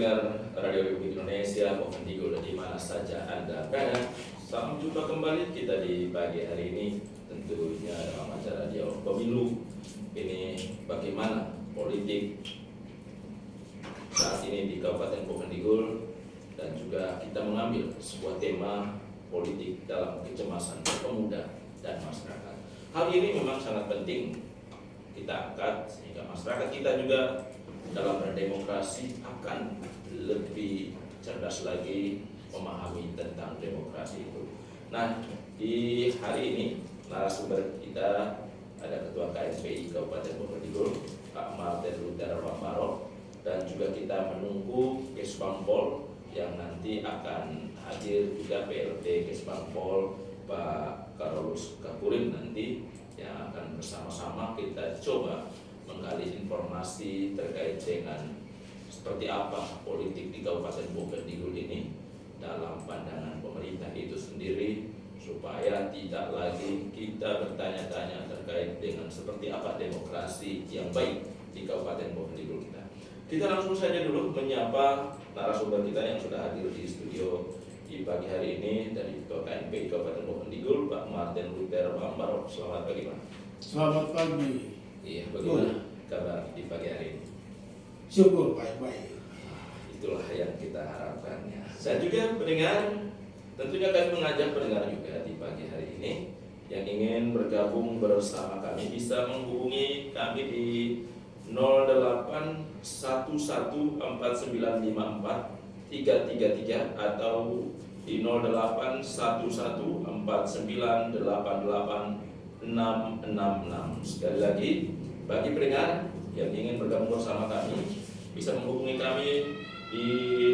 pendengar Radio Republik Indonesia, Bovendigul di mana saja Anda berada. Salam jumpa kembali kita di pagi hari ini, tentunya dalam acara Dialog Pemilu. Ini bagaimana politik saat ini di Kabupaten Bovendigul, dan juga kita mengambil sebuah tema politik dalam kecemasan pemuda dan masyarakat. Hal ini memang sangat penting kita angkat sehingga masyarakat kita juga dalam berdemokrasi akan lebih cerdas lagi memahami tentang demokrasi itu. Nah, di hari ini narasumber kita ada Ketua KSPI Kabupaten Bovendigul, Pak Martin Luther Wambaro, dan juga kita menunggu Kesbangpol yang nanti akan hadir, juga PLT Kesbangpol Pak Karolus Kapurin nanti yang akan bersama-sama kita coba menggali informasi terkait dengan seperti apa politik di Kabupaten Bovendigul ini dalam pandangan pemerintah itu sendiri, supaya tidak lagi kita bertanya-tanya terkait dengan seperti apa demokrasi yang baik di Kabupaten Bovendigul kita. Kita langsung saja dulu menyapa narasumber kita yang sudah hadir di studio di pagi hari ini dari Ketua KNPI Kabupaten Bovendigul, Pak Martin Luther Wambaro. Selamat pagi, Pak. Selamat pagi. Iya, bagaimana kabar di pagi hari ini? Syukur baik-baik. Itulah yang kita harapkan ya. Saya juga pendengar, tentunya kami mengajak pendengar juga di pagi hari ini yang ingin bergabung bersama kami bisa menghubungi kami di 08114954 atau di 08114988 666. Sekali lagi, bagi pendengar yang ingin bergabung bersama kami bisa menghubungi kami di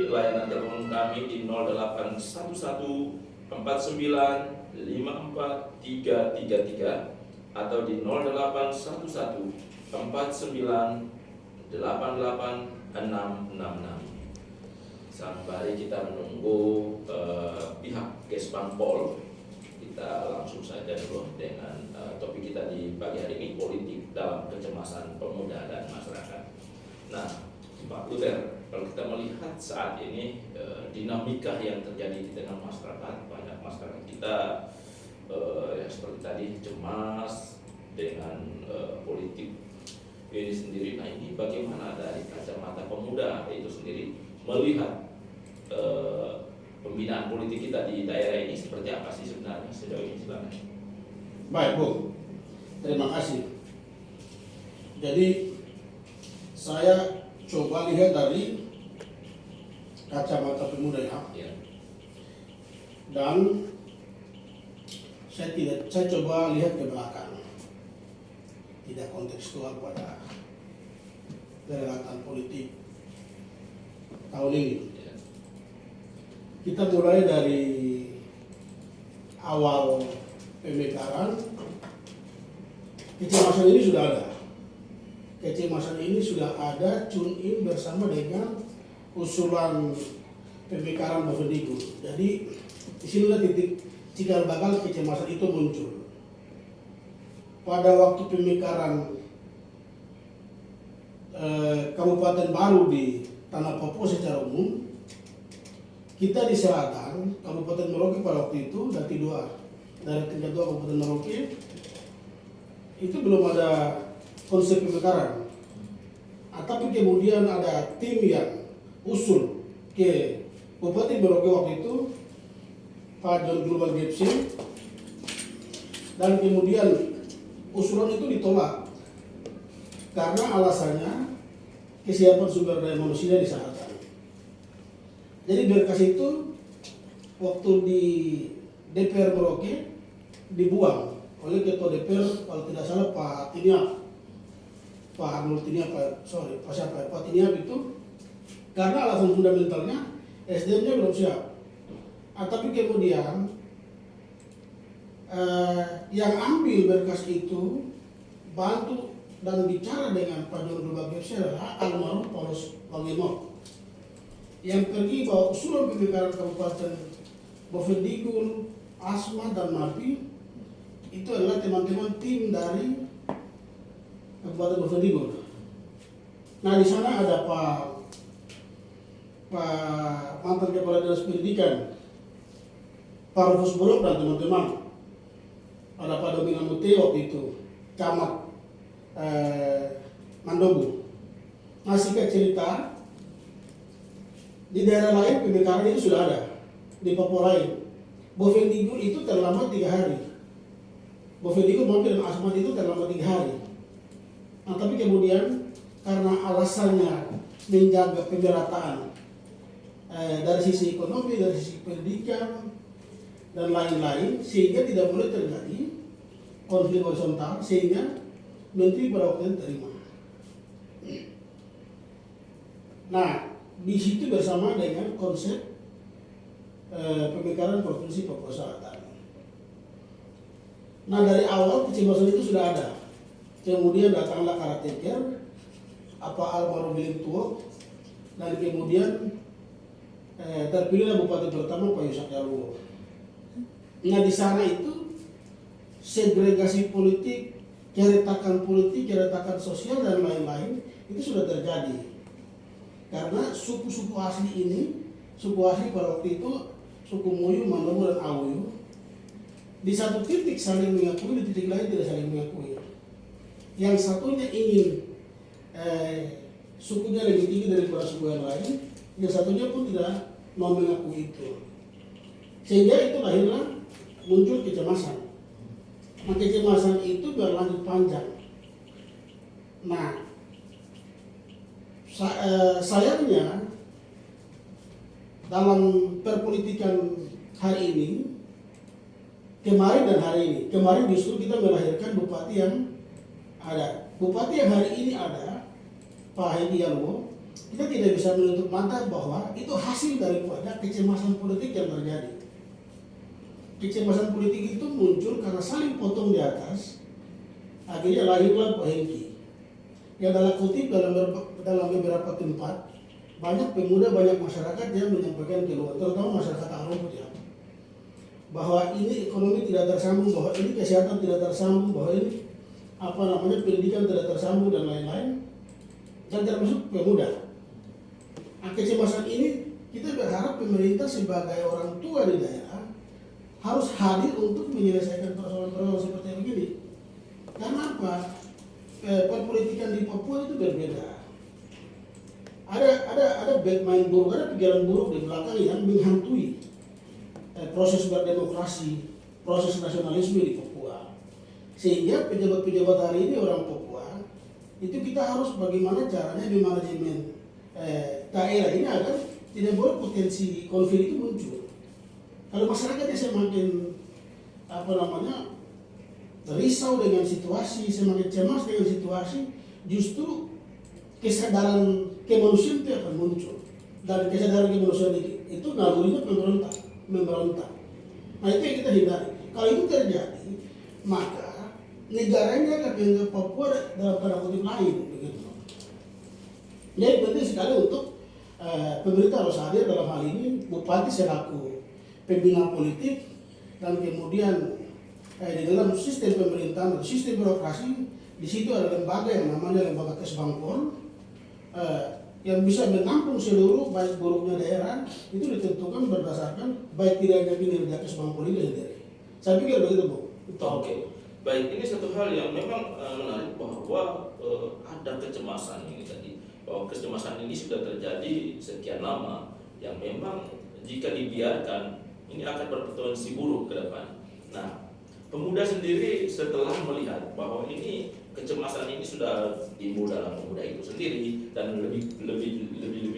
layanan telepon kami di 0811495433 atau di 0811498866. Sampai kita menunggu pihak Kesbangpol, kita langsung saja dulu dengan topik kita di pagi hari ini, politik dalam kecemasan pemuda dan masyarakat. Nah, Pak Luther, kalau kita melihat saat ini dinamika yang terjadi di tengah masyarakat, banyak masyarakat kita ya seperti tadi cemas dengan politik ini sendiri. Nah, ini bagaimana dari kacamata pemuda itu sendiri melihat pembinaan politik kita di daerah ini seperti apa sih sebenarnya sejauh ini? Silakan. Baik, Bu. Terima kasih. Jadi saya coba lihat dari kacamata pemuda ya. Dan saya coba lihat ke belakang. Tidak kontekstual pada perhelatan politik tahun ini. Kita mulai dari awal pemekaran, kecemasan ini sudah ada. Kecemasan ini sudah ada tune in bersama dengan usulan pemekaran Bovendigul. Jadi disinilah titik cikal bakal kecemasan itu muncul. Pada waktu pemekaran kabupaten baru di Tanah Papua secara umum, kita di selatan, Kabupaten Merauke pada waktu itu, Dati 2, dari tingkat 2 Kabupaten Merauke, itu belum ada konsep pemekaran. Tapi kemudian ada tim yang usul ke Bupati Merauke waktu itu, Pak John Global Gepsi, dan kemudian usulan itu ditolak karena alasannya kesiapan sumber daya manusia di selatan. Jadi berkas itu waktu di DPR Merauke dibuang oleh Ketua DPR, kalau tidak salah Pak Tiniap, Pak Tiniap itu karena alasan fundamentalnya SDM-nya belum siap. Tapi kemudian yang ambil berkas itu bantu dan bicara dengan Pak John Global Gepsi adalah almarhum Paulus Wangimot, yang pergi bawa usulan pemekaran Kabupaten Bovendigul, Asma dan Mapi. Itu adalah teman-teman tim dari Kabupaten Bovendigul. Nah, di sana ada Pak Pak mantan Kepala Dinas Pendidikan, Pak Rufus Buruk dan teman-teman, ada Pak Domina Muti waktu itu, Camat Mandobu. Nah, singkat cerita, di daerah lain pemekaran itu sudah ada, di Papua lain. Bovendigul itu terlambat 3 hari. Bovendigul mampir dan Asmat itu terlambat 3 hari. Nah, tapi kemudian karena alasannya menjaga pemerataan dari sisi ekonomi, dari sisi pendidikan, dan lain-lain, sehingga tidak boleh terjadi konflik horizontal, sehingga Menteri pada waktu itu terima. Nah, di situ bersama dengan konsep pemekaran Provinsi Papua Selatan. Nah, dari awal kecemasan itu sudah ada. Kemudian datanglah Karateker, apa almarhum Bilim Tuo, dan kemudian terpilihlah Bupati pertama Pak Yusak Yaluo. Nah, di sana itu segregasi politik, keretakan sosial dan lain-lain itu sudah terjadi. Karena suku-suku asli ini, suku asli pada waktu itu, suku Muyu, Mandobu, dan Awuyu, di satu titik saling mengakui, di titik lain tidak saling mengakui. Yang satunya ingin sukunya lebih tinggi daripada suku yang lain, yang satunya pun tidak mau mengakui itu. Sehingga itu lahirlah muncul kecemasan. Nah, kecemasan itu berlanjut panjang. Nah, sayangnya dalam perpolitikan hari ini, kemarin dan hari ini, kemarin justru kita melahirkan bupati yang ada. Bupati yang hari ini ada, Pak Hedi Yaluo, kita tidak bisa menutup mata bahwa itu hasil daripada kecemasan politik yang terjadi. Kecemasan politik itu muncul karena saling potong di atas, akhirnya lahirlah Pak Hengki. Yang dalam kutip dalam beberapa tempat, banyak pemuda, banyak masyarakat yang menyampaikan keluhan, terutama masyarakat Aromut ya, bahwa ini ekonomi tidak tersambung, bahwa ini kesehatan tidak tersambung, bahwa ini pendidikan tidak tersambung dan lain-lain, dan termasuk pemuda. Nah, kecemasan ini kita berharap pemerintah sebagai orang tua di daerah harus hadir untuk menyelesaikan persoalan-persoalan seperti begini. Karena apa? Perpolitikan di Papua itu berbeda. Ada main buruk, ada pikiran buruk di belakang yang menghantui proses berdemokrasi, proses nasionalisme di Papua. Sehingga pejabat-pejabat hari ini orang Papua itu kita harus bagaimana caranya di manajemen daerah ini agar tidak boleh potensi konflik itu muncul. Kalau masyarakatnya semakin risau dengan situasi, semakin cemas dengan situasi, justru kesadaran kemanusiaan itu akan muncul. Dan kesadaran kemanusiaan itu nalurinya memberontak. Nah, itu yang kita hindari. Kalau itu terjadi, maka negara ini akan menganggap Papua dalam tanda kutip lain, begitu. Jadi penting sekali untuk pemerintah harus hadir dalam hal ini, bupati selaku pembina politik, dan kemudian di dalam sistem pemerintahan, sistem birokrasi, di situ ada lembaga yang namanya lembaga Kesbangpol yang bisa menampung seluruh baik buruknya daerah, itu ditentukan berdasarkan baik tidaknya kinerja Kesbangpol itu sendiri. Saya pikir begitu, Bu. Oke. Baik, ini satu hal yang memang menarik bahwa ada kecemasan ini tadi, bahwa kecemasan ini sudah terjadi sekian lama, yang memang jika dibiarkan ini akan berpotensi buruk ke depan. Nah, pemuda sendiri setelah melihat bahwa ini kecemasan ini sudah timbul dalam pemuda itu sendiri dan lebih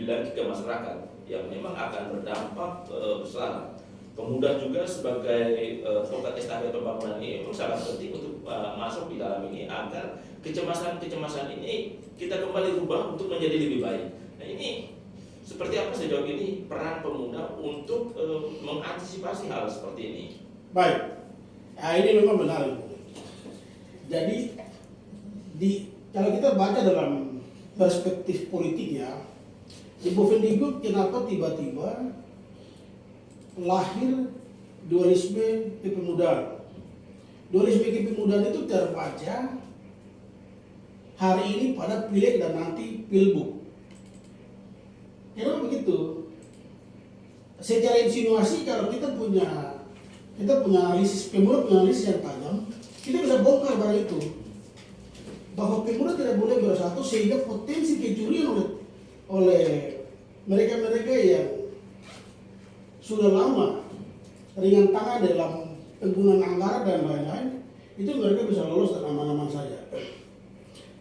lagi ke masyarakat yang memang akan berdampak besar. Pemuda juga sebagai tongkat estafet pembangunan ini memang sangat penting untuk masuk di dalam ini agar kecemasan ini kita kembali rubah untuk menjadi lebih baik. Nah, ini seperti apa sejauh ini peran pemuda untuk mengantisipasi hal seperti ini? Baik, nah, ini memang benar, Bu. Jadi kalau kita baca dalam perspektif politiknya, di Bovendigul kenapa tiba-tiba lahir dualisme kepemudaan. Dualisme kepemudaan itu terbaca hari ini pada pileg dan nanti pilbuk. Kenapa begitu? Secara insinuasi kalau kita punya analisis, Pemuda punya analisis yang tajam, kita bisa bongkar barang itu. Bahwa Pemuda tidak boleh bersatu sehingga potensi kecurian oleh mereka-mereka yang sudah lama ringan tangan dalam penggunaan anggaran dan lain-lain, itu mereka bisa lolos dan aman-aman saja.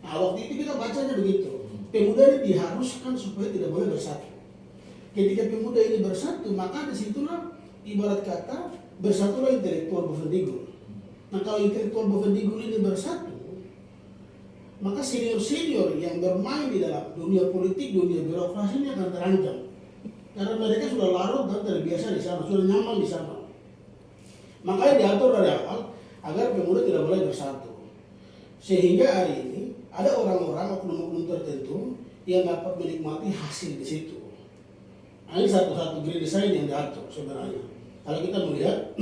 Nah, waktu itu kita bacanya begitu. Pemuda ini diharuskan supaya tidak boleh bersatu. Ketika pemuda ini bersatu, maka disitulah ibarat kata bersatulah intelektual Bovendigul. Nah, kalau intelektual Bovendigul ini bersatu, maka senior-senior yang bermain di dalam dunia politik, dunia birokrasi ini akan terancam. Karena mereka sudah larut dan terbiasa di sana, sudah nyaman di sana. Makanya diatur dari awal agar pemuda tidak boleh bersatu. Sehingga hari ini ada orang-orang, oknum-oknum tertentu yang dapat menikmati hasil di situ. Nah, ini satu-satu grade design yang diatur sebenarnya. Kalau kita melihat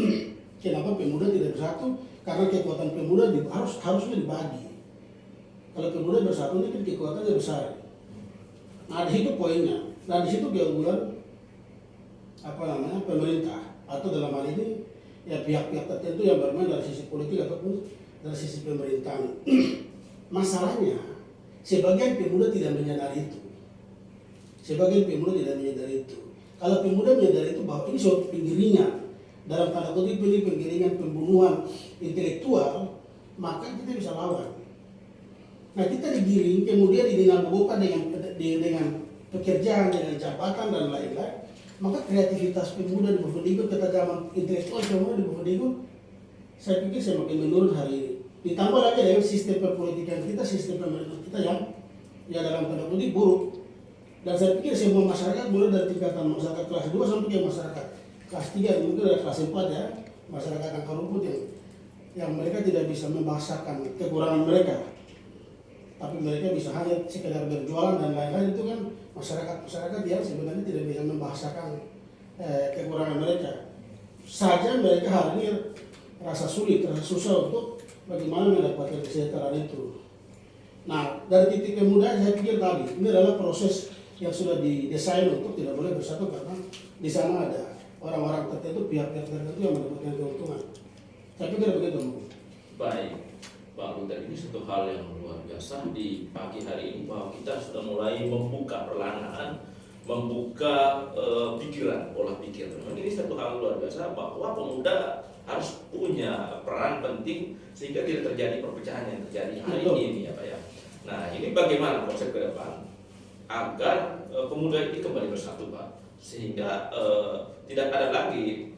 kenapa pemuda tidak bersatu, karena kekuatan pemuda harusnya dibagi. Kalau pemuda bersatu ini kan kekuatannya besar. Nah, di situ poinnya. Nah, di situ keunggulan pemerintah atau dalam hal ini ya pihak-pihak tertentu yang bermain dari sisi politik ataupun dari sisi pemerintahan. Masalahnya sebagian pemuda tidak menyadari itu. Sebagian pemuda tidak menyadari itu. Kalau pemuda menyadari itu bahwa ini suatu penggiringan, dalam tanda kutip ini penggiringan pembunuhan intelektual, maka kita bisa lawan. Nah, kita digiring kemudian dinambokan dengan pekerjaan, dengan jabatan dan lain-lain, maka kreativitas pemuda di Bovendigul, ketajaman intelektual pemuda di Bovendigul, saya pikir semakin menurun hari ini. Ditambah lagi dengan sistem perpolitikan kita, sistem pemerintahan kita yang dalam tanda kutip buruk. Dan saya pikir semua masyarakat, mulai dari tingkatan masyarakat kelas 2 sampai ke masyarakat kelas 3, mungkin dari kelas 4 ya, masyarakat angka rumput yang mereka tidak bisa membahasakan kekurangan mereka, tapi mereka bisa hanya sekedar berjualan dan lain-lain. Itu kan masyarakat yang sebenarnya tidak bisa membahasakan kekurangan mereka. Saja mereka hari ini rasa sulit, rasa susah untuk bagaimana mendapatkan kesejahteraan itu. Nah, dari titik pemuda saya pikir tadi, ini adalah proses yang sudah didesain untuk tidak boleh bersatu karena di sana ada orang-orang tertentu, pihak-pihak tertentu yang mendapatkan keuntungan. Saya pikir begitu. Baik, Pak Butet, ini satu hal yang luar biasa di pagi hari ini bahwa kita sudah mulai membuka perlahan, membuka pikiran, pola pikir. Memang ini satu hal luar biasa bahwa pemuda harus punya peran penting sehingga tidak terjadi perpecahan yang terjadi hari ini ya Pak ya. Nah, ini bagaimana konsep ke depan agar pemuda ini kembali bersatu Pak, sehingga tidak ada lagi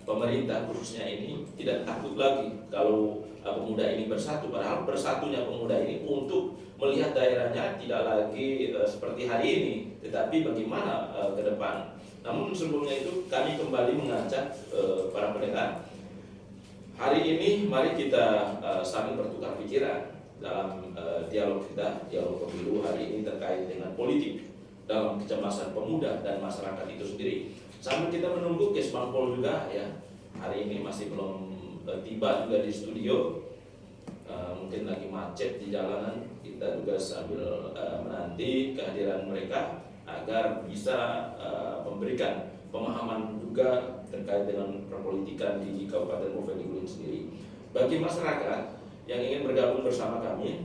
pemerintah khususnya ini tidak takut lagi kalau pemuda ini bersatu, padahal bersatunya pemuda ini untuk melihat daerahnya tidak lagi seperti hari ini, tetapi bagaimana ke depan. Namun sebelumnya itu kami kembali mengajak para pendengar. Hari ini mari kita saling bertukar pikiran dalam dialog kita, dialog pemilu hari ini terkait dengan politik dalam kecemasan pemuda dan masyarakat itu sendiri. Sambil kita menunggu Kesbangpol juga ya, hari ini masih belum tiba juga di studio, mungkin lagi macet di jalanan. Kita juga sambil menanti kehadiran mereka agar bisa memberikan pemahaman juga terkait dengan perpolitikan di Kabupaten Bovendigul sendiri. Bagi masyarakat yang ingin bergabung bersama kami,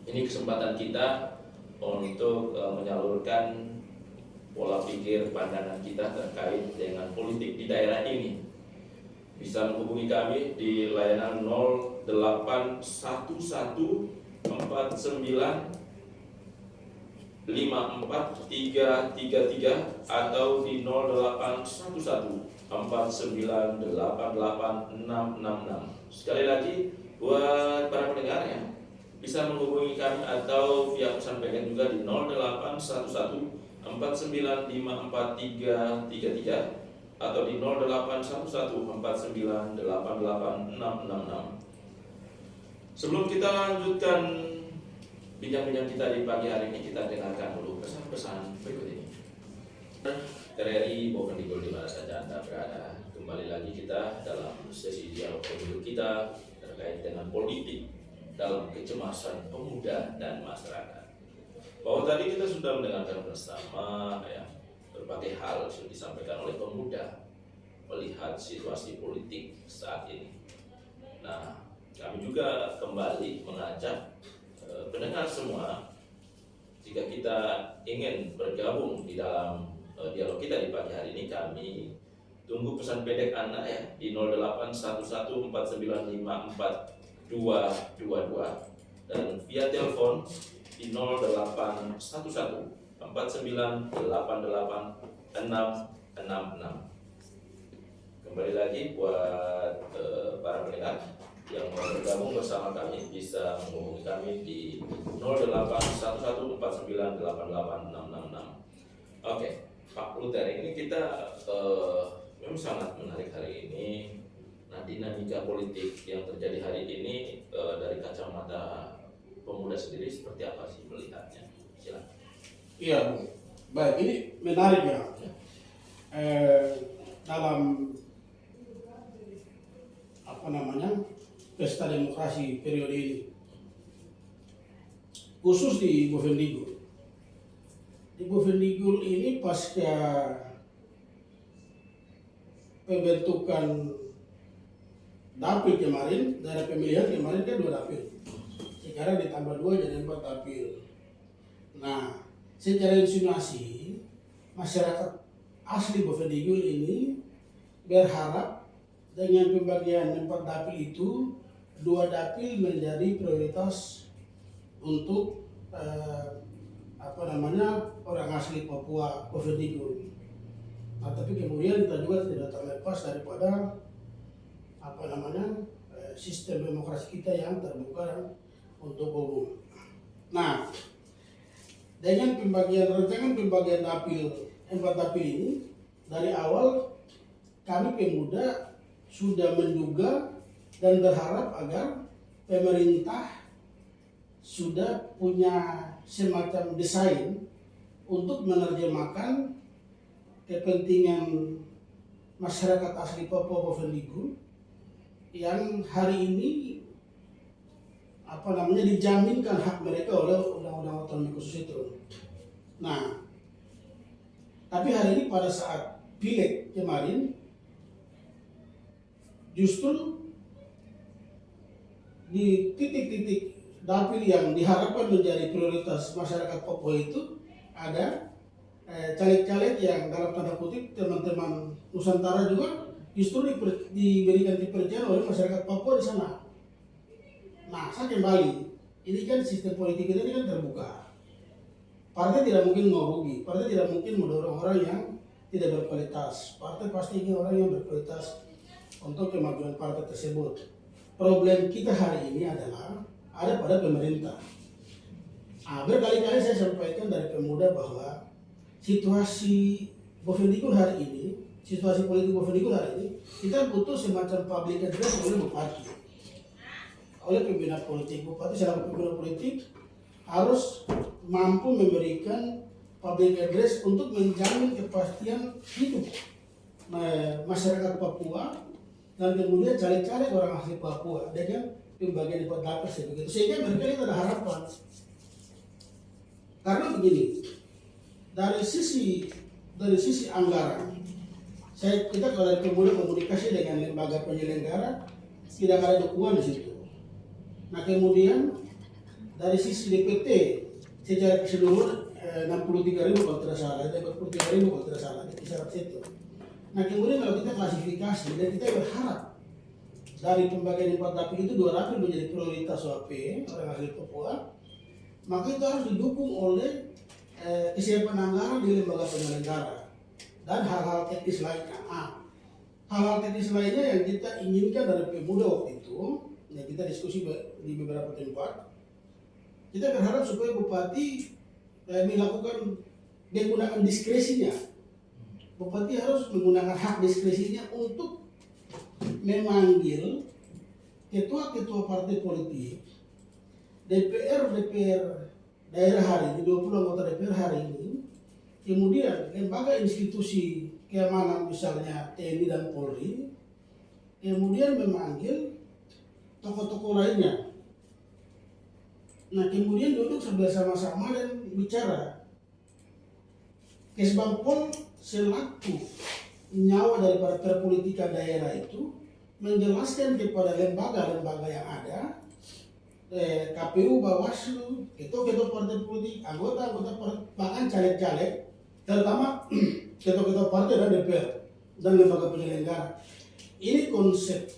ini kesempatan kita untuk menyalurkan pola pikir pandangan kita terkait dengan politik di daerah ini. Bisa menghubungi kami di layanan 0811543333 atau di 0811498866. Sekali lagi buat para pendengar ya, bisa menghubungi kami atau via pesan pendek juga di 081149543333 atau di 081149886666. Sebelum kita lanjutkan bincang-bincang kita di pagi hari ini, kita dengarkan dulu pesan-pesan berikut ini. TRI Bovendigul di mana saja Anda berada, kembali lagi kita dalam sesi dialog pemilu kita terkait dengan politik dalam kecemasan pemuda dan masyarakat. Bahwa tadi kita sudah mendengarkan bersama ya berbagai hal sudah disampaikan oleh pemuda melihat situasi politik saat ini. Nah, kami juga kembali mengajak pendengar semua, jika kita ingin bergabung di dalam dialog kita di pagi hari ini, kami tunggu pesan pendek Anda ya di 0811454222 dan via telepon di 0849886666. Kembali lagi buat para pendengar yang mau bergabung bersama kami bisa menghubungi kami di 081149886666. Oke, Pak Luther, ini kita memang sangat menarik hari ini. Nah, dinamika politik yang terjadi hari ini dari kacamata pemuda sendiri seperti apa sih melihatnya? Silakan. Iya, Bu. Baik, ini menarik ya. Dalam pesta demokrasi periode ini, khusus di Bovendigul. Di Bovendigul ini pasca pembentukan dapil kemarin, dari pemilihan kemarin kan 2 dapil. Sekarang ditambah 2 jadi 4 dapil. Nah, secara insinuasi masyarakat asli Bovendigul ini berharap dengan pembagian 4 dapil itu 2 dapil menjadi prioritas untuk orang asli Papua Bovendigul. Nah, tapi kemudian kita juga tidak terlepas daripada sistem demokrasi kita yang terbuka untuk umum. Nah, dengan rancangan pembagian dapil 4 dapil ini, dari awal kami pemuda sudah menduga dan berharap agar pemerintah sudah punya semacam desain untuk menerjemahkan kepentingan masyarakat asli Papua Bovendigul yang hari ini dijaminkan hak mereka oleh Undang-Undang Otonomi Khusus itu. Nah, tapi hari ini pada saat pileg kemarin, justru di titik-titik dapil yang diharapkan menjadi prioritas masyarakat Papua itu ada caleg-caleg yang dalam tanda kutip teman-teman Nusantara juga justru diberikan kepercayaan oleh masyarakat Papua di sana. Nah, saya kembali, ini kan sistem politik kita ini kan terbuka. Partai tidak mungkin mau rugi, partai tidak mungkin mendorong orang yang tidak berkualitas. Partai pasti ingin orang yang berkualitas untuk kemajuan partai tersebut. Problem kita hari ini adalah ada pada pemerintah. Berkali-kali saya sampaikan dari pemuda bahwa situasi Bovendigul hari ini, situasi politik Bovendigul hari ini, kita butuh semacam public address oleh bupati, oleh pembina politik. Bupati selaku pembina politik harus mampu memberikan public address untuk menjamin kepastian hidup masyarakat Papua dan kemudian caleg-caleg orang asli Papua dengan pembagian 4 dapil sebegitu, sehingga mereka ada harapan. Karena begini, dari sisi anggaran, kita kalau kemudian komunikasi dengan lembaga penyelenggara tidak ada dukungan di situ. Nah, kemudian dari sisi DPT secara keseluruhan 63.000 kalau tidak salah, 43.000 kalau tidak salah di kisaran situ. Nah, kemudian kalau kita klasifikasi dan kita berharap dari pembagian 4 dapil itu 2 dapil menjadi prioritas OAP orang asli Papua, maka itu harus didukung oleh kesiapan anggaran di lembaga penyelenggara dan hal-hal teknis lainnya. Hal-hal teknis lainnya yang kita inginkan dari pemuda waktu itu, yang kita diskusi di beberapa tempat, kita berharap supaya bupati menggunakan diskresinya. Bupati harus menggunakan hak diskresinya untuk memanggil ketua-ketua partai politik, DPR daerah hari ini, 20 anggota DPR hari ini, kemudian lembaga institusi keamanan misalnya TNI dan Polri, kemudian memanggil tokoh-tokoh lainnya Nah kemudian duduk bersama-sama dan bicara. Kesbangpol selaku nyawa daripada perpolitika daerah itu menjelaskan kepada lembaga-lembaga yang ada, KPU, Bawaslu, ketua-ketua partai politik, anggota-anggota partai, bahkan caleg-caleg, terutama ketua-ketua partai dan DPR dan lembaga penyelenggara. Ini konsep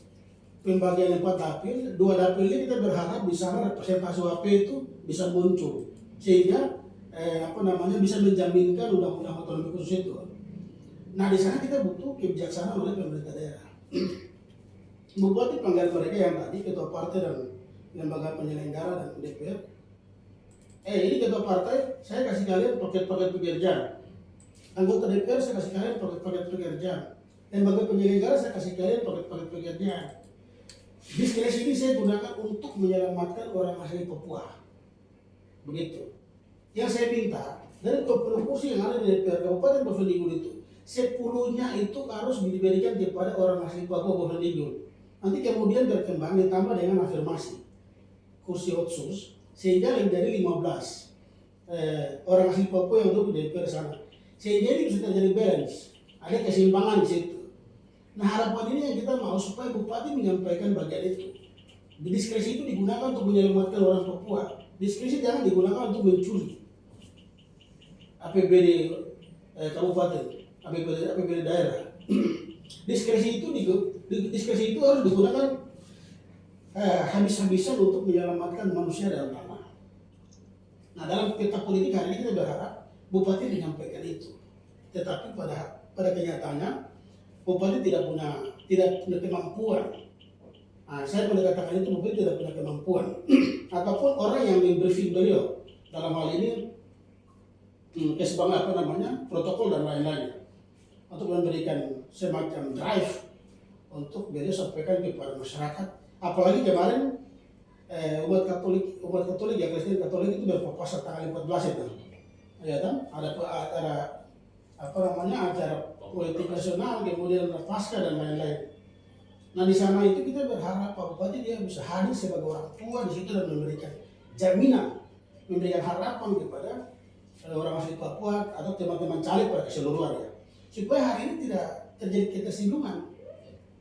pembagian 4 dapil, 2 dapil ini kita berharap di sana representasi WP itu bisa muncul sehingga bisa menjaminkan undang-undang otonomi khusus itu. Nah di sana kita butuh kebijaksanaan oleh pemerintah daerah. Bupati panggil mereka yang tadi ketua partai dan lembaga penyelenggara dan DPR. Ini ketua partai, saya kasih kalian paket-paket pekerjaan. Anggota DPR saya kasih kalian paket-paket pekerjaan. Lembaga penyelenggara saya kasih kalian paket-paket pekerjaan. Diskresi ini saya gunakan untuk menyelamatkan orang asli Papua. Begitu. Yang saya minta dari 20 kursi yang ada di DPR Kabupaten Bovendigul itu, 10-nya itu harus diberikan kepada orang asli Papua Bovendigul. Nanti kemudian berkembang ditambah dengan afirmasi kursi otsus sehingga lebih dari 15 orang asli Papua yang duduk di DPR sana. Sehingga ini bisa terjadi balance, ada keseimbangan di situ. Nah harapan ini yang kita mau supaya bupati menyampaikan bagian itu. Diskresi itu digunakan untuk menyelamatkan orang Papua. Diskresi jangan digunakan untuk mencuri APBD kabupaten, APBD daerah. Diskresi itu harus digunakan habis-habisan untuk menyelamatkan manusia dalam tanah. Nah dalam peta politik hari ini kita berharap bupati menyampaikan itu. Tetapi pada kenyataannya bupati tidak punya kemampuan. Nah, saya boleh katakan itu bupati tidak punya kemampuan. Ataupun orang yang membriefing beliau dalam hal ini protokol dan lain-lain untuk memberikan semacam drive untuk beliau sampaikan kepada masyarakat. Apalagi kemarin umat Katolik ya, Kristen Katolik itu berpapasan tanggal 14 itu, ya kan? Ada acara politik nasional, kemudian pasca dan lain-lain. Nah di sana itu kita berharap Pak Bupati dia bisa hadir sebagai orang tua di situ dan memberikan jaminan, memberikan harapan kepada orang asli Papua atau teman-teman caleg pada keseluruhan ya, supaya hari ini tidak terjadi ketersinggungan.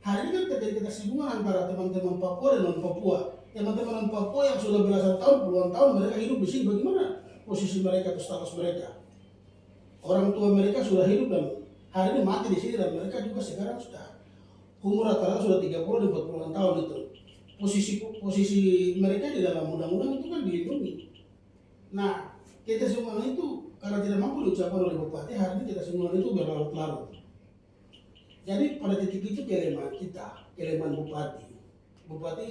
Hari ini kan terjadi ketersinggungan antara teman-teman Papua dan non Papua. Teman-teman non Papua yang sudah belasan tahun, puluhan tahun mereka hidup di sini, bagaimana posisi mereka atau status mereka? Orang tua mereka sudah hidup dan hari ini mati di sini dan mereka juga sekarang sudah umur rata-rata sudah 30 dan 40 tahun itu. Posisi mereka di dalam undang-undang itu kan dilindungi. Nah, ketersinggungan itu karena tidak mampu diucapkan oleh bupati, hari ini ketersinggungan itu berlarut-larut. Jadi pada titik itu kelemahan kita, kelemahan bupati. Bupati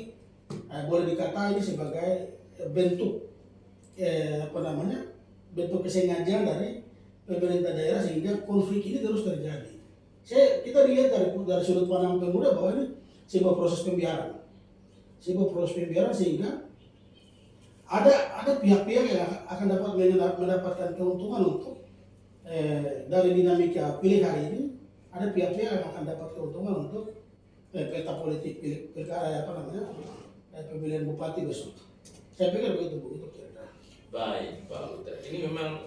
boleh dikatakan ini sebagai bentuk bentuk kesengajaan dari pemerintah daerah sehingga konflik ini terus terjadi. Kita dilihat dari sudut pandang pemuda bahwa ini sebuah proses pembiaran, sehingga ada pihak-pihak yang akan dapat mendapatkan keuntungan untuk dari dinamika pilih hari ini. Ada pihak-pihak yang akan dapat keuntungan untuk peta politik pemilihan bupati besok. Saya pikir begitu Bu. Baik Pak Luther, ini memang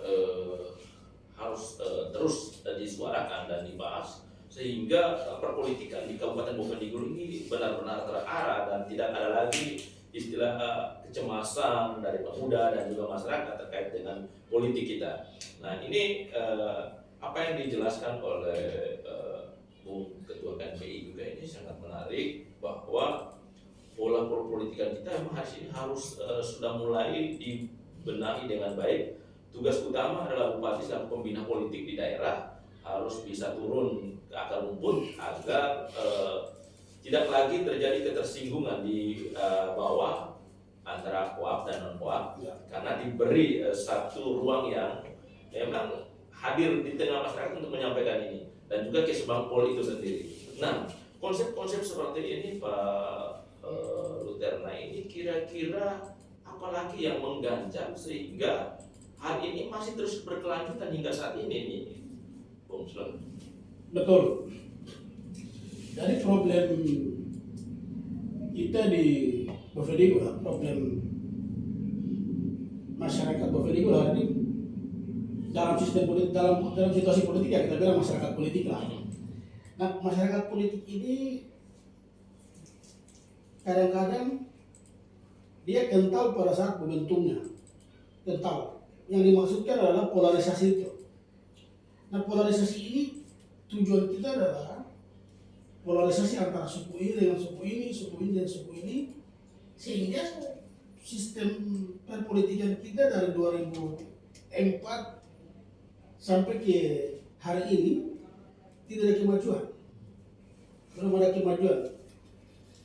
harus terus disuarakan dan dibahas sehingga perpolitikan di Kabupaten Bovendigul ini benar-benar terarah dan tidak ada lagi istilah kecemasan dari pemuda dan juga masyarakat terkait dengan politik kita. Nah ini apa yang dijelaskan oleh Bung Ketua KNPI juga ini sangat menarik bahwa pola perpolitikan kita memang hari ini harus sudah mulai dibenahi dengan baik. Tugas utama adalah bupati selaku pembina politik di daerah harus bisa turun ke akar rumput agar tidak lagi terjadi ketersinggungan di bawah antara koap dan non koap karena diberi satu ruang yang memang hadir di tengah masyarakat untuk menyampaikan ini dan juga Kesbangpol itu sendiri. Nah konsep-konsep seperti ini Pak Luther, nah ini kira-kira apalagi yang mengganjal sehingga hal ini masih terus berkelanjutan hingga saat ini nih, Bung Slon? Betul. Jadi problem kita di Bovendigul, problem masyarakat Bovendigul hari ini dalam sistem politik, dalam situasi politik ya kita bilang masyarakat politik lah. Nah, masyarakat politik ini kadang-kadang dia kental pada saat momentumnya, kental. Yang dimaksudkan adalah polarisasi itu. Nah, polarisasi ini tujuan kita adalah polarisasi antara suku ini dengan suku ini, suku ini dan suku ini, sehingga sistem perpolitikan kita dari 2004 sampai ke hari ini tidak ada kemajuan, belum ada kemajuan.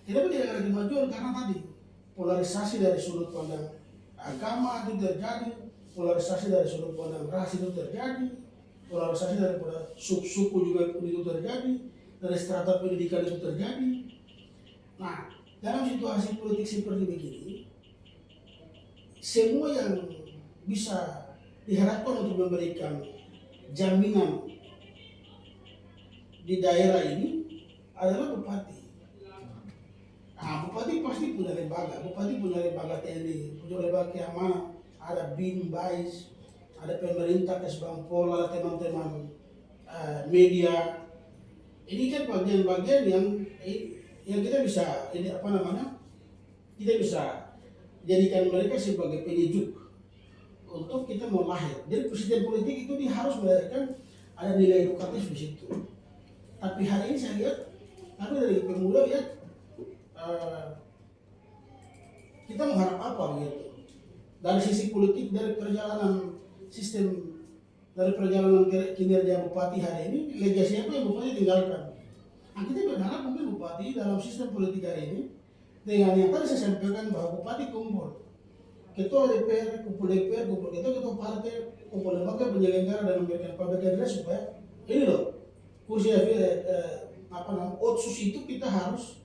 Kenapa tidak ada kemajuan? Karena tadi polarisasi dari sudut pandang agama itu terjadi, polarisasi dari sudut pandang ras itu terjadi, polarisasi daripada suku juga itu terjadi, dari strata pendidikan itu terjadi. Nah, dalam situasi politik seperti begini, semua yang bisa diharapkan untuk memberikan jaminan di daerah ini adalah bupati. Nah, bupati pasti punya lembaga TNI, punya lembaga keamanan, ada BIN, BAIS, ada pemerintah, Kesbangpol, ada teman-teman media. Ini kan bagian-bagian yang kita bisa kita bisa jadikan mereka sebagai penyejuk untuk kita mau lahir. Jadi presiden politik itu dia harus melahirkan ada nilai edukatif di situ. Tapi hari ini saya lihat, kami dari pemuda lihat kita mengharap apa gitu. Dari sisi politik, dari perjalanan sistem, dari perjalanan kinerja bupati hari ini, legasi apa yang bupati tinggalkan. Nah, kita berharap mungkin bupati dalam sistem politik hari ini, dengan yang tadi saya sampaikan bahwa bupati kumpul ketua DPR, kumpul DPR, kumpul ketua partai, kumpul lembaga penyelenggara dan memberikan public address supaya ini loh kursi otsus itu kita harus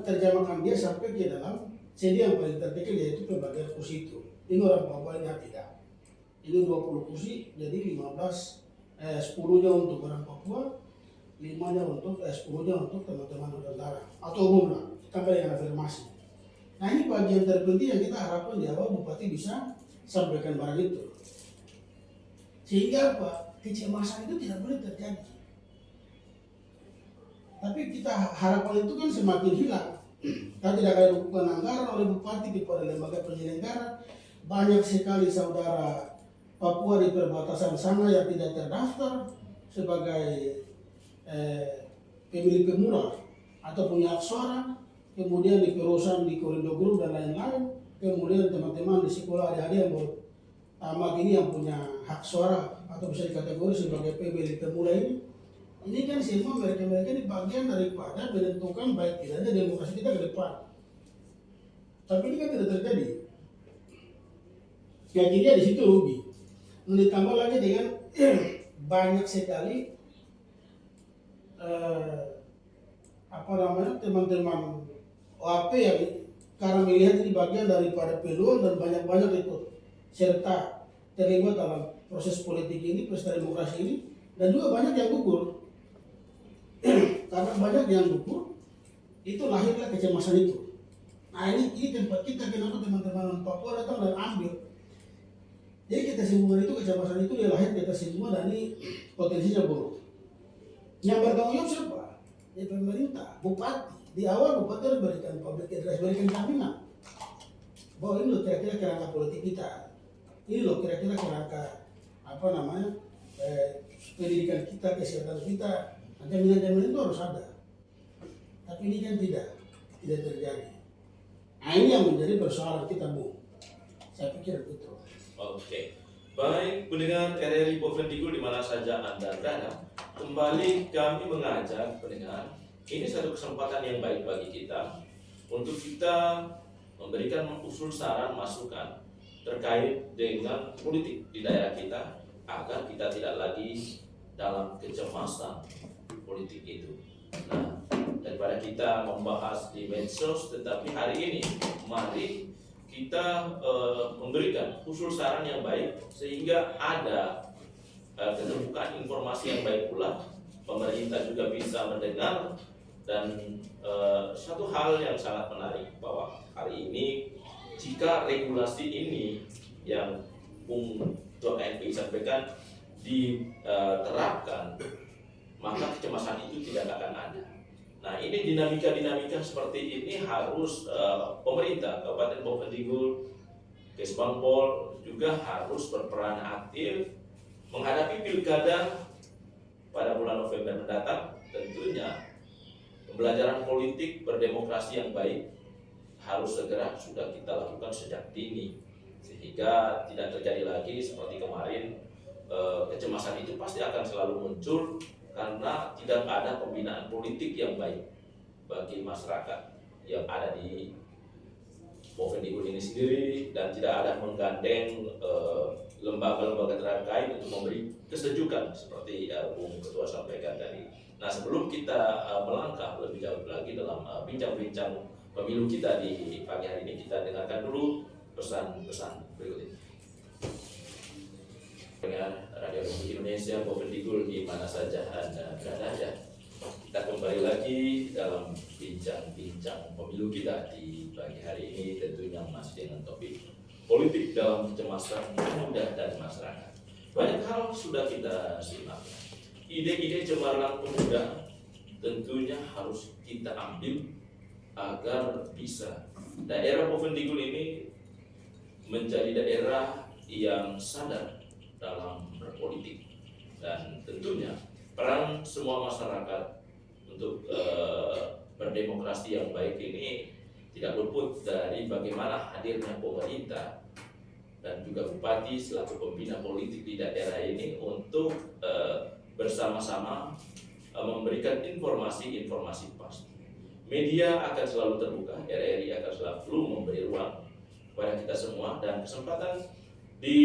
terjemahkan dia sampai ke dalam CD yang paling terkecil, yaitu pembagian kursi itu. Ini orang Papua ini tidak. Ini 20 kursi, jadi 10-nya untuk orang Papua, 5-nya untuk 10-nya untuk teman-teman Nusantara atau umum lah, sampai dengan afirmasi. Nah, ini bagian terpenting yang kita harapkan di awal bupati bisa sampaikan barang itu. Sehingga apa? Kecemasan itu tidak boleh terjadi. Tapi kita harapan itu kan semakin hilang. Kita tidak ada dukungan anggaran oleh bupati kepada lembaga penyelenggara. Banyak sekali saudara Papua di perbatasan sana yang tidak terdaftar sebagai pemilik pemula atau punya hak suara, kemudian di perusahaan di Korindo Group dan lain-lain, kemudian teman-teman di sekolah adik-adik yang baru tamat ini yang punya hak suara atau bisa dikategori sebagai pemilik pemula ini kan semua mereka-mereka ini bagian daripada menentukan baik tidaknya demokrasi kita ke depan. Tapi ini kan tidak terjadi. Akhirnya di situ rugi. Ditambah lagi dengan banyak sekali teman-teman OAP yang karena melihat ini bagian daripada peluang dan banyak-banyak ikut serta terlibat dalam proses politik ini, pesta demokrasi ini, dan juga banyak yang gugur. Karena banyak yang gugur, itu lahirlah kecemasan itu. Nah, ini tempat kita, kenapa teman-teman Papua datang dan ambil. Jadi kita semua itu, kecemasan itu dia lahir kita semua, dan ini potensinya buruk. Yang bertanggung jawab siapa? Ya pemerintah, bupati. Di awal bupati harus berikan public address, berikan jaminan bahwa ini loh kira-kira kerangka politik kita, ini loh kira-kira kerangka pendidikan kita, kesehatan kita. Jaminan-jaminan itu harus ada. Tapi ini kan tidak terjadi. Nah, ini yang menjadi persoalan kita, Bu. Saya pikir begitu. Oke. Baik, pendengar RRI Bovendigul di mana saja Anda berada, kembali kami mengajak pendengar, ini satu kesempatan yang baik bagi kita untuk kita memberikan usul saran masukan terkait dengan politik di daerah kita agar kita tidak lagi dalam kecemasan politik itu. Nah, daripada kita membahas di medsos, tetapi hari ini mari kita memberikan usul saran yang baik sehingga ada keterbukaan informasi yang baik pula. Pemerintah juga bisa mendengar, dan satu hal yang sangat menarik bahwa hari ini jika regulasi ini yang Bung Ketua KNPI sampaikan diterapkan, maka kecemasan itu tidak akan ada. Nah, ini dinamika-dinamika seperti ini harus pemerintah Kabupaten Bovendigul, Kesbangpol juga harus berperan aktif menghadapi pilkada pada bulan November mendatang. Tentunya pembelajaran politik berdemokrasi yang baik harus segera sudah kita lakukan sejak dini, sehingga tidak terjadi lagi seperti kemarin. Kecemasan itu pasti akan selalu muncul karena tidak ada pembinaan politik yang baik bagi masyarakat yang ada di Bovendigul ini sendiri, dan tidak ada menggandeng lembaga-lembaga terkait untuk memberi kesejukan seperti Bung Ketua sampaikan tadi. Nah, sebelum kita melangkah lebih jauh lagi dalam bincang-bincang pemilu kita di pagi hari ini, kita dengarkan dulu pesan-pesan berikut ini. Dengan Radio Republik Indonesia Bovendigul di mana saja Anda berada, kita kembali lagi dalam bincang-bincang pemilu kita di pagi hari ini, tentunya masih dengan topik politik dalam kecemasan pemuda dan masyarakat. Banyak hal sudah kita simak. Ide-ide cemerlang pemuda tentunya harus kita ambil agar bisa daerah Bovendigul ini menjadi daerah yang sadar dalam berpolitik, dan tentunya peran semua masyarakat untuk berdemokrasi yang baik ini tidak luput dari bagaimana hadirnya pemerintah dan juga bupati selaku pembina politik di daerah ini untuk bersama-sama memberikan informasi-informasi pasti. Media akan selalu terbuka, RRI akan selalu memberi ruang kepada kita semua, dan kesempatan di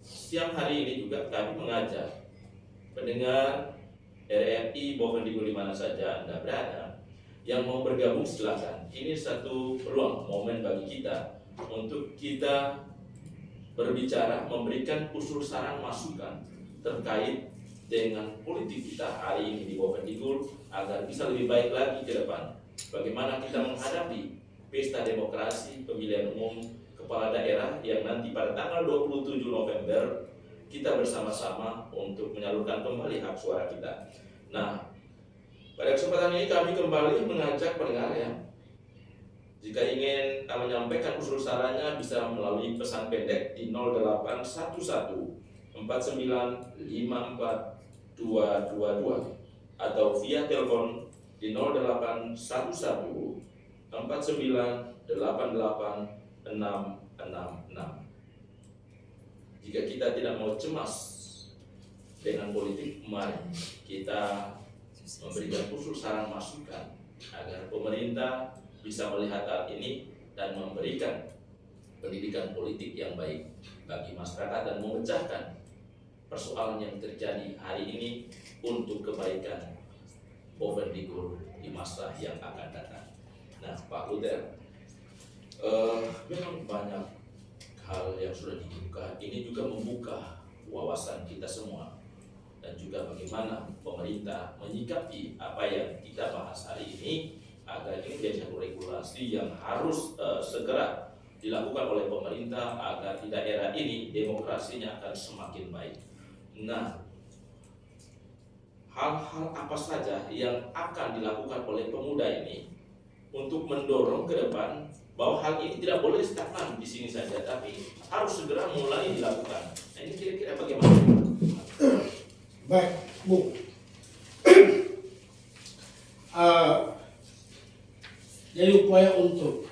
siang hari ini juga kami mengajak pendengar RRI Bovendigul di mana saja Anda berada yang mau bergabung, silakan. Ini satu peluang, momen bagi kita untuk kita berbicara, memberikan usul saran masukan terkait dengan politik kita hari ini di Bovendigul agar bisa lebih baik lagi ke depan. Bagaimana kita menghadapi pesta demokrasi pemilihan umum kepala daerah yang nanti pada tanggal 27 November kita bersama-sama untuk menyalurkan kembali hak suara kita. Nah, pada kesempatan ini kami kembali mengajak pendengar ya, jika ingin menyampaikan usul sarannya bisa melalui pesan pendek di 0811 4954 222 atau via telepon di 0811 4988 666. Jika kita tidak mau cemas dengan politik, mari kita memberikan usul saran masukan agar pemerintah bisa melihat hal ini dan memberikan pendidikan politik yang baik bagi masyarakat dan memecahkan persoalan yang terjadi hari ini untuk kebaikan Bovendigul di masa yang akan datang. Nah, Pak Luter, memang banyak hal yang sudah dibuka. Ini juga membuka wawasan kita semua, dan juga bagaimana pemerintah menyikapi apa yang kita bahas hari ini agar ini menjadi satu regulasi yang harus segera dilakukan oleh pemerintah agar di daerah ini demokrasinya akan semakin baik. Nah, hal-hal apa saja yang akan dilakukan oleh pemuda ini untuk mendorong ke depan bahwa hal ini tidak boleh stagnan di sini saja, tapi harus segera mulai dilakukan. Nah, ini kira-kira bagaimana? Baik, Bu. Jadi upaya untuk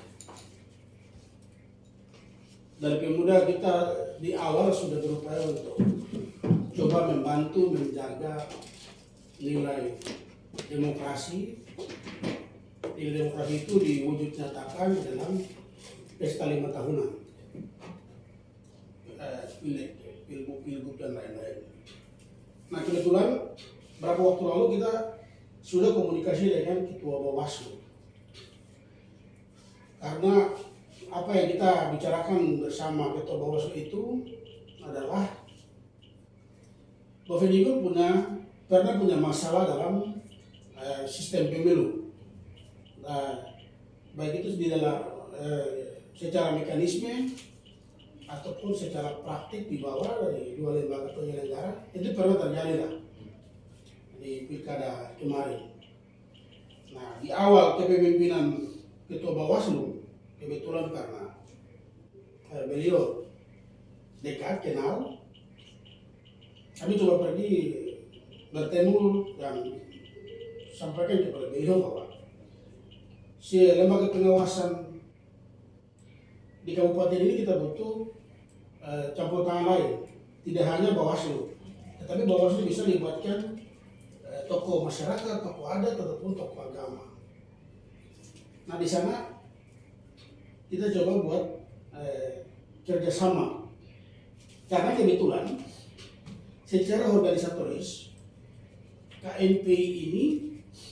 dari pemuda kita di awal sudah berupaya untuk coba membantu menjaga nilai demokrasi. Nilai demokrasi itu diwujud nyatakan dalam pesta 5 tahunan, pilgub dan lain-lain. Nah, kebetulan beberapa waktu lalu kita sudah komunikasi dengan Ketua Bawaslu, karena apa yang kita bicarakan bersama Ketua Bawaslu itu adalah Bovendigul pernah punya masalah dalam sistem pemilu. Nah, baik itu di dalam secara mekanisme ataupun secara praktik di bawah dari dua lembaga penyelenggara itu pernah terjadi lah di pilkada kemarin. Nah, di awal kepemimpinan Ketua Bawaslu, kebetulan karena beliau dekat, kenal, kami coba pergi bertemu dan sampaikan kepada beliau bahwa si lembaga pengawasan di kabupaten ini kita butuh campur tangan lain, tidak hanya Bawaslu, tetapi Bawaslu bisa dibuatkan tokoh masyarakat, tokoh adat ataupun tokoh agama. Nah, di sana kita coba buat kerjasama karena kebetulan secara organisatoris KNPI ini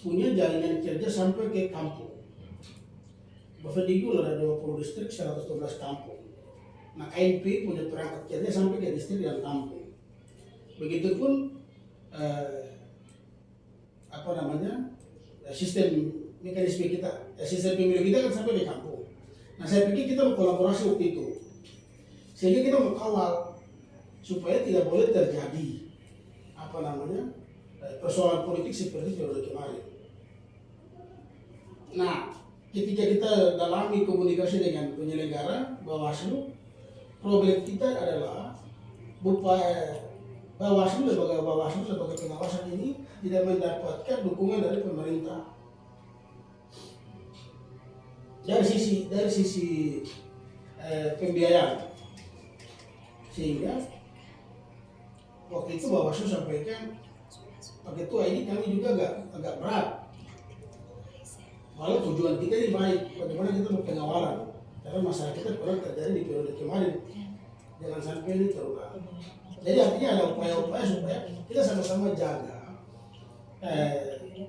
punya jaringan kerja sampai ke kampung. Bafendigul ada 20 distrik, 112 kampung. Nah, KNPI punya perangkat kerja sampai ke distrik dan kampung. Begitupun sistem mekanisme kita, sistem pemilu kita kan sampai ke kampung. Nah, saya pikir kita berkolaborasi waktu itu, sehingga kita mengawal supaya tidak boleh terjadi persoalan politik seperti periode kemarin. Nah, ketika kita dalami komunikasi dengan penyelenggara Bawaslu, problem kita adalah Bawaslu sebagai pengawasan ini tidak mendapatkan dukungan dari pemerintah. Dari sisi pembiayaan, sehingga waktu itu Bawaslu sampaikan, Pak Ketua, ini kami juga agak berat. Walau tujuan kita ini baik, bagaimana kita mau pengawalan, karena masalah kita pernah terjadi di periode kemarin, jangan sampai ini terulang. Jadi artinya ada upaya-upaya supaya kita sama-sama jaga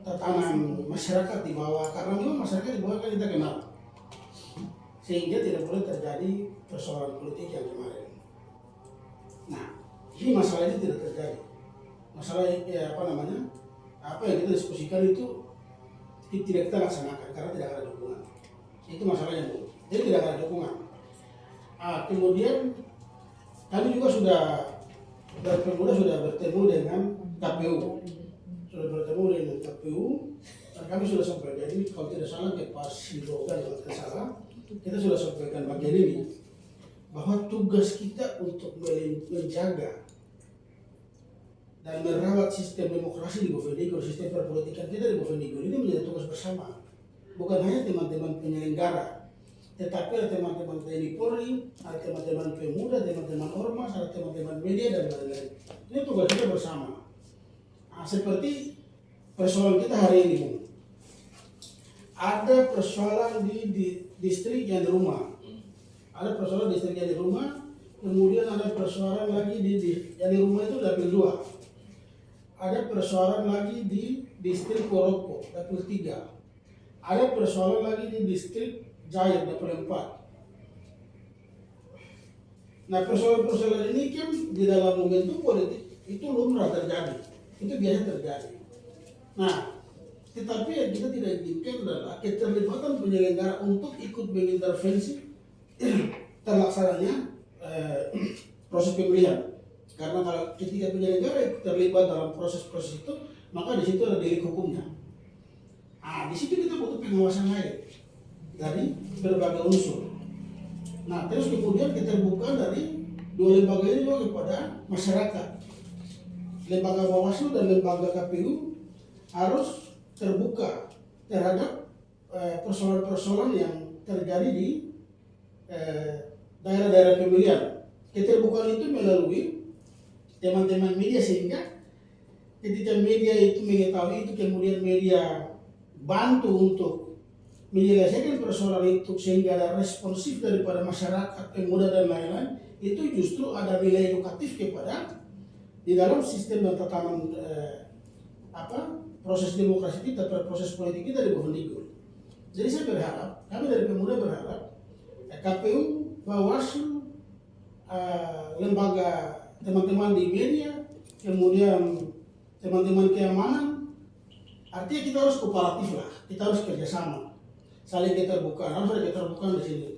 tatanan masyarakat di bawah, karena memang masyarakat di bawah kan kita kenal, sehingga tidak boleh terjadi persoalan politik yang kemarin. Nah, ini masalah ini tidak terjadi. Masalah apa yang kita diskusikan itu tidak kita laksanakan karena tidak ada dukungan. Itu masalahnya, Bu. Jadi tidak ada dukungan. Kemudian kami juga sudah bertemu dengan KPU. Dan kami sudah sampaikan, jadi kalau tidak salah ke Pak Sidogan, kalau tidak salah, kita sudah sampaikan bagian ini bahwa tugas kita untuk menjaga dan merawat sistem demokrasi di Bovendigul, sistem perpolitikan kita di Bovendigul ini menjadi tugas bersama. Bukan hanya teman-teman penyelenggara, tetapi ada teman-teman TNI Polri, ada teman-teman pemuda, teman-teman ormas, ada teman-teman media dan lain-lain. Ini tugas kita bersama. Seperti persoalan kita hari ini, Bu. Ada persoalan di distrik yang di rumah. Ada persoalan distrik yang di rumah, kemudian ada persoalan lagi yang di rumah itu dapil 2. Ada persoalan lagi di distrik Koroko, dapil 3. Ada persoalan lagi di distrik Jaya, dapil 4. Nah, persoalan-persoalan ini kan di dalam momentum politik itu lumrah terjadi, itu biasa terjadi. Nah, tetapi yang kita tidak inginkan adalah keterlibatan penyelenggara untuk ikut mengintervensi terlaksananya proses pemilihan. Karena kalau ketika penyelenggara terlibat dalam proses-proses itu, maka di situ ada delik hukumnya. Di situ kita butuh pengawasan lain dari berbagai unsur. Nah, terus kemudian keterbukaan dari dua lembaga ini juga kepada masyarakat. Lembaga Bawaslu dan lembaga KPU harus terbuka terhadap persoalan-persoalan yang terjadi di daerah-daerah pemilihan. Keterbukaan itu melalui teman-teman media, sehingga ketika media itu mengetahui itu, kemudian media bantu untuk menyelesaikan persoalan itu sehingga ada responsif daripada masyarakat, pemuda dan lain-lain, itu justru ada nilai edukatif kepada di dalam sistem dan tatanan proses demokrasi kita, proses politik kita di Bovendigul. Jadi saya berharap, kami dari pemuda berharap KPU, Bawaslu, lembaga teman-teman di media, kemudian teman-teman keamanan, artinya kita harus kooperatif lah, kita harus kerjasama, saling keterbukaan, harus ada keterbukaan di sini.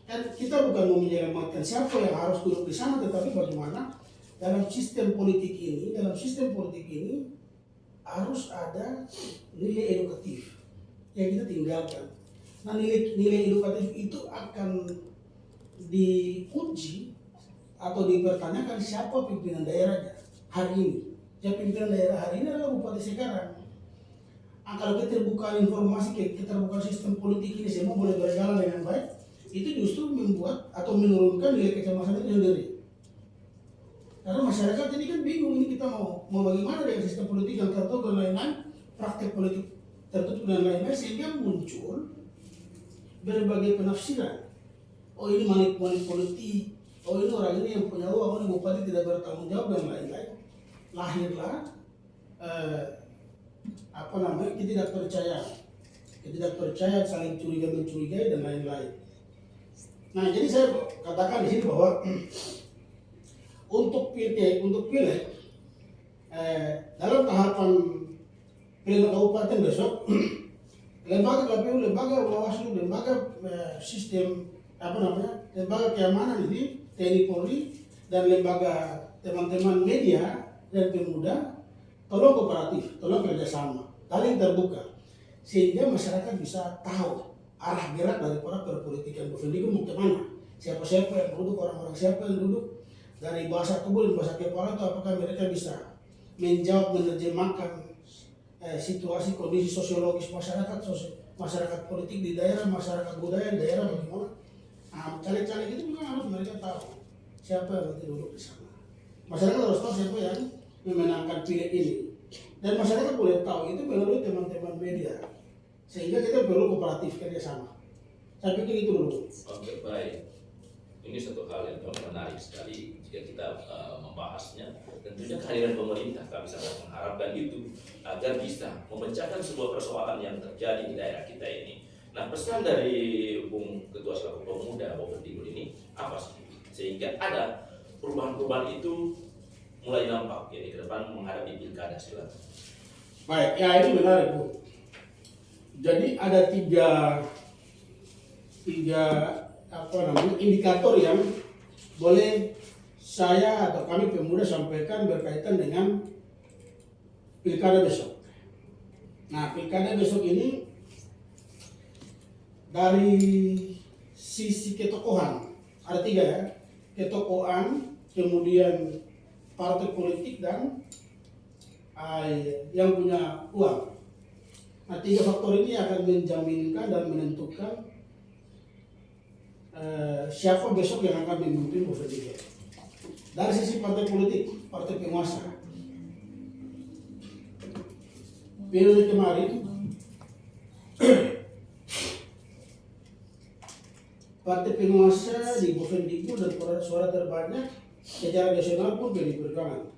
Kan kita bukan mau menyelamatkan siapa yang harus duduk di sana, tetapi bagaimana dalam sistem politik ini, harus ada nilai edukatif yang kita tinggalkan. Nah, nilai edukatif itu akan diuji atau dipertanyakan siapa pimpinan daerahnya hari ini. Siapa pimpinan daerah hari ini adalah bupati sekarang. Kalau keterbukaan informasi, keterbukaan sistem politik ini semua boleh berjalan dengan baik, itu justru membuat atau menurunkan nilai kecemasan itu sendiri. Karena masyarakat ini kan bingung, ini kita mau bagaimana dengan sistem politik yang tertutup dan lain-lain, praktek politik tertutup dan lain-lain, sehingga muncul berbagai penafsiran. Oh, ini manip politik, oh ini orang ini yang punya uang, ini bupati tidak bertanggung jawab dan lain-lain. Lahirlah ketidakpercayaan, saling curiga mencurigai dan lain-lain. Nah, jadi saya katakan di sini bahwa untuk pileg dalam tahapan pilihan kabupaten besok, lembaga KPU, lembaga Bawaslu, lembaga sistem lembaga keamanan ini, TNI Polri, dan lembaga teman-teman media dan pemuda, tolong kooperatif, tolong kerjasama, saling terbuka, sehingga masyarakat bisa tahu arah gerak daripada perpolitikan Bovendigul mau kemana, siapa-siapa yang duduk, orang-orang siapa yang duduk, dari bahasa tubuh dan bahasa kepala itu apakah mereka bisa menjawab, menerjemahkan situasi kondisi sosiologis masyarakat politik di daerah, masyarakat budaya di daerah bagaimana. Nah, caleg-caleg itu juga harus mereka tahu siapa yang nanti duduk di sana. Masyarakat harus tahu siapa yang memenangkan pileg ini, dan masyarakat boleh tahu itu melalui teman-teman media, sehingga kita perlu kooperatif kerjasama. Saya pikir itu dulu. Oke, baik. Ini satu hal yang menarik sekali jika kita membahasnya. Tentunya kehadiran pemerintah, kami sangat mengharapkan itu agar bisa memecahkan sebuah persoalan yang terjadi di daerah kita ini. Nah, pesan dari Bung Ketua selaku Pemuda Bovendigul ini apa sih? Sehingga ada perubahan-perubahan itu mulai nampak ya, ke depan menghadapi pilkada. Silakan. Baik, ya ini menarik, Bu. Jadi ada tiga indikator yang boleh saya atau kami pemuda sampaikan berkaitan dengan pilkada besok. Nah, pilkada besok ini dari sisi ketokohan ada tiga ya, ketokohan, kemudian partai politik, dan yang punya uang. Nah, tiga faktor ini akan menjaminkan dan menentukan siapa besok yang akan memimpin Bovendigul. Dari sisi partai politik, partai penguasa, periode kemarin partai penguasa di Bovendigul dan suara terbanyak secara nasional pun PDI Perjuangan.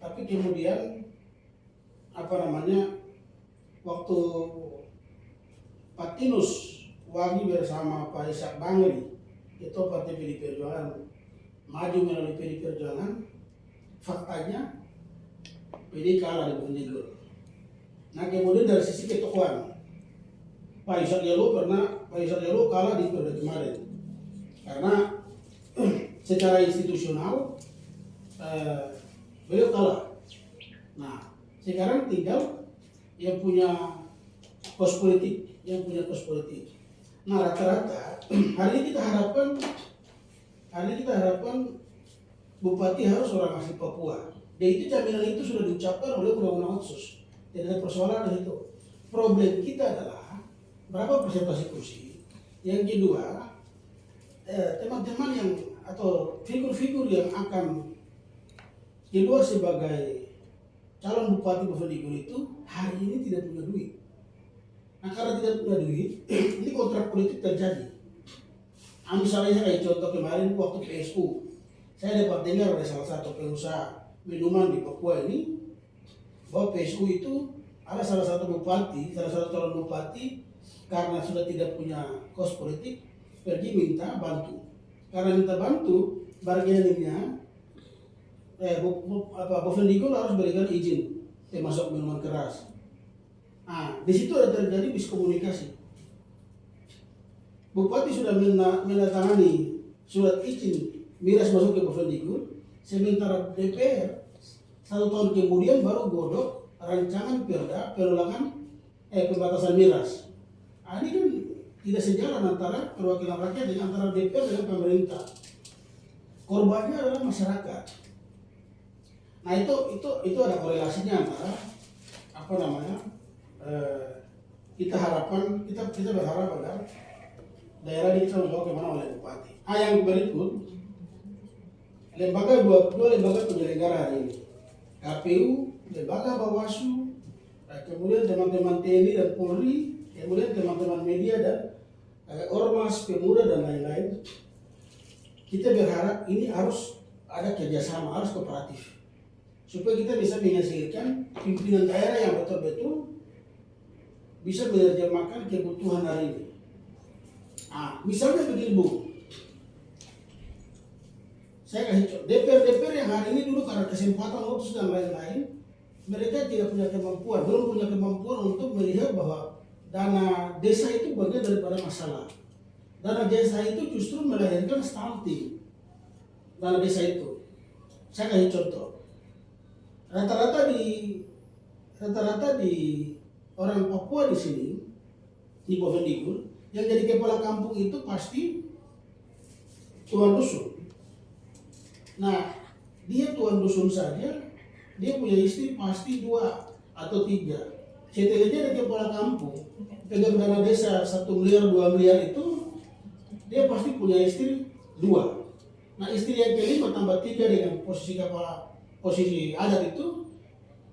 Tapi kemudian waktu Pak Tinus Wagi bersama Pak Ishak Bangli, itu partai PDI Perjuangan maju melalui PDI Perjuangan, faktanya PDI kalah di Bovendigul. Nah, kemudian dari sisi ketokohan, Pak Ishak Yalo kalah di periode kemarin karena secara institusional beliau kalah. Nah, sekarang tinggal yang punya kos politik, Nah, rata-rata hari ini kita harapkan bupati harus orang asli Papua. Dan itu jaminan itu sudah diucapkan oleh Undang-Undang Otsus. Tidak ada persoalan di situ. Problem kita adalah berapa persentase kursi. Yang kedua, teman-teman yang atau figur-figur yang akan keluar sebagai calon bupati Bovendigul itu hari ini tidak punya duit. Nah, karena tidak punya duit, ini kontrak politik terjadi. Misalnya kayak contoh kemarin waktu PSU, saya dapat dengar dari salah satu pengusaha minuman di Papua ini bahwa PSU itu ada salah satu calon bupati karena sudah tidak punya kos politik pergi minta bantu. Karena minta bantu, bargainingnya Bovendigul harus berikan izin termasuk minuman keras. Nah, di situ ada terjadi miskomunikasi. Bupati sudah menandatangani surat izin miras masuk ke Bovendigul, sementara DPR 1 tahun kemudian baru godok rancangan perda penulangan pembatasan miras. Nah, ini kan tidak sejalan antara perwakilan rakyat dengan antara DPR dengan pemerintah. Korbannya adalah masyarakat. Nah itu ada korelasinya antara apa namanya kita berharap agar daerah ini kita membawa kemana oleh bupati. Yang berikut dua lembaga penyelenggara hari ini, KPU, lembaga Bawaslu, kemudian teman-teman TNI dan Polri, kemudian teman-teman media dan ormas pemuda dan lain-lain. Kita berharap ini harus ada kerjasama, harus kooperatif, supaya kita bisa menghasilkan pimpinan daerah yang betul-betul bisa menerjemahkan kebutuhan hari ini. Nah, misalnya begini Bu, saya kasih contoh, DPR yang hari ini dulu karena kesempatan otsus dan lain-lain, mereka tidak punya kemampuan, belum punya kemampuan untuk melihat bahwa dana desa itu bagian daripada masalah. Dana desa itu justru melahirkan stunting. Dana desa itu, saya kasih contoh, rata-rata di orang Papua di sini, di Bovendigul, yang jadi kepala kampung itu pasti tuan dusun. Nah, dia tuan dusun saja, dia punya istri pasti 2 atau 3. Setelahnya ada kepala kampung, pegang dana desa 1 miliar, 2 miliar itu, dia pasti punya istri 2. Nah, istri yang kelima tambah 3 dengan posisi adat itu,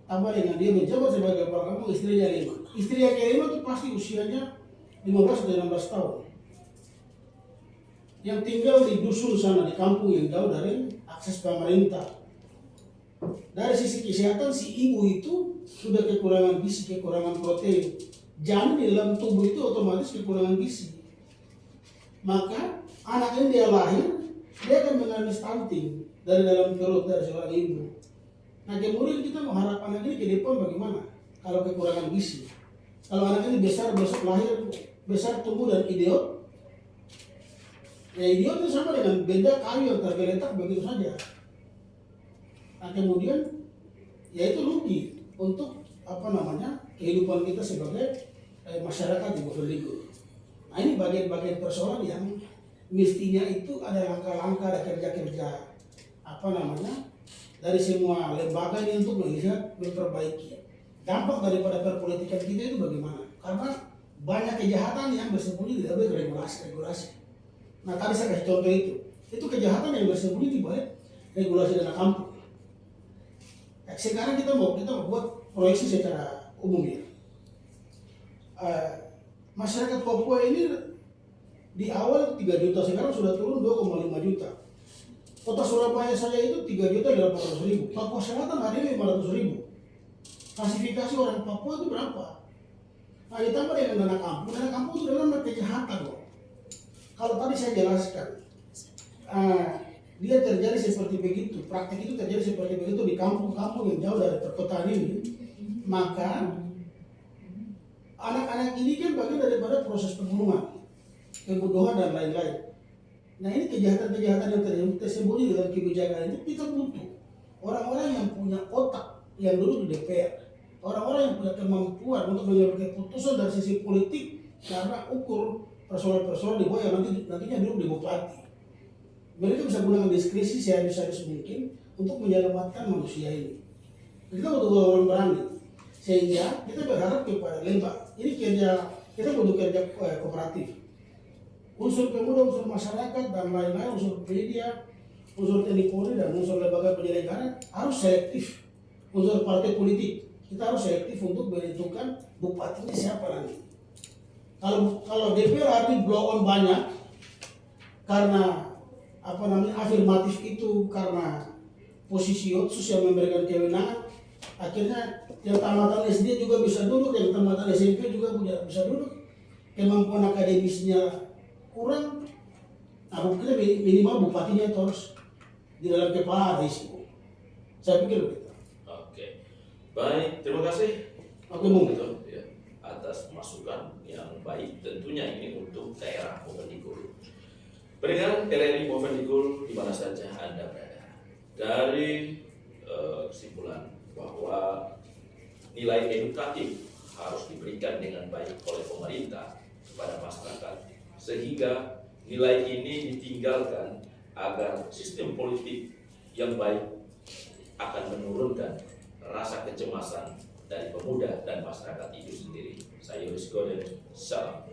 tambah dengan dia menjabat sebagai kepala kampung, istrinya 5. Istri yang kelima itu pasti usianya 15 atau 16 tahun. Yang tinggal di dusun sana, di kampung yang jauh dari akses pemerintah. Dari sisi kesehatan, si ibu itu sudah kekurangan gizi, kekurangan protein. Janin di dalam tubuh itu otomatis kekurangan gizi. Maka anak yang dia lahir, dia akan mengalami stunting dari dalam perut dari seorang ibu. Nah, kemudian kita mengharap anak ini ke depan bagaimana kalau kekurangan gizi. Kalau anak ini besar lahir besar tumbuh dan idiot, ya idiot itu sama dengan benda kayu yang tergeletak begitu saja. Nah, kemudian ya itu rugi untuk kehidupan kita sebagai masyarakat di Bovendigul. Nah, ini bagian-bagian persoalan yang mestinya itu ada langkah-langkah, ada kerja-kerja dari semua lembaga ini untuk melihat memperbaiki dampak daripada perpolitikan kita itu bagaimana. Karena banyak kejahatan yang bersembunyi di balik regulasi. Nah, tadi saya kasih contoh itu kejahatan yang bersembunyi di balik regulasi dana kampung. Sekarang kita mau buat proyeksi secara umum ya. Masyarakat Papua ini di awal 3 juta, sekarang sudah turun 2,5 juta. Kota Surabaya saja itu 3.800.000. Papua Selatan hari ini 500.000. Klasifikasi orang Papua itu berapa? Nah, ditambah dengan dana kampung itu dalam kejahatan loh. Kalau tadi saya jelaskan, dia terjadi seperti begitu, praktik itu terjadi seperti begitu di kampung-kampung yang jauh dari perkotaan ini, maka anak-anak ini kan bagian daripada proses pembunuhan, pembunuhan dan lain-lain. Nah, ini kejahatan-kejahatan yang tersembunyi dalam kebijakan ini. Kita butuh orang-orang yang punya otak, yang duduk di DPR, orang-orang yang punya kemampuan untuk mengambil keputusan dari sisi politik karena ukur persoalan-persoalan di bawah yang nantinya duduk di bupati. Mereka bisa gunakan diskresi sehabis-habis mungkin untuk menyelamatkan manusia ini. Kita butuh orang berani, sehingga kita berharap kepada lembaga ini kita butuh kerja kooperatif. Unsur pemuda, unsur masyarakat dan lain-lain, unsur media, unsur TNI Polri dan unsur lembaga penyelenggara harus selektif. Unsur partai politik kita harus selektif untuk menentukan bupatinya siapa nanti. Kalau DPR arti blow on banyak karena afirmatif itu karena posisi otsus yang memberikan kewenangan, akhirnya yang tamatan SD juga bisa duduk, yang tamatan SMP juga bisa duduk, kemampuan akademisnya kurang. Nah, kita minimal bupatinya terus di dalam kepala ada isi. Saya pikir begitu. Oke, baik, terima kasih. Oke, Bung. Ya, atas masukan yang baik tentunya ini untuk daerah Bovendigul. Pendengar RRI Bovendigul di mana saja Anda berada, dari kesimpulan bahwa nilai edukatif harus diberikan dengan baik oleh pemerintah kepada masyarakat, sehingga nilai ini ditinggalkan agar sistem politik yang baik akan menurunkan rasa kecemasan dari pemuda dan masyarakat itu sendiri. Saya Yuris Goden, salam.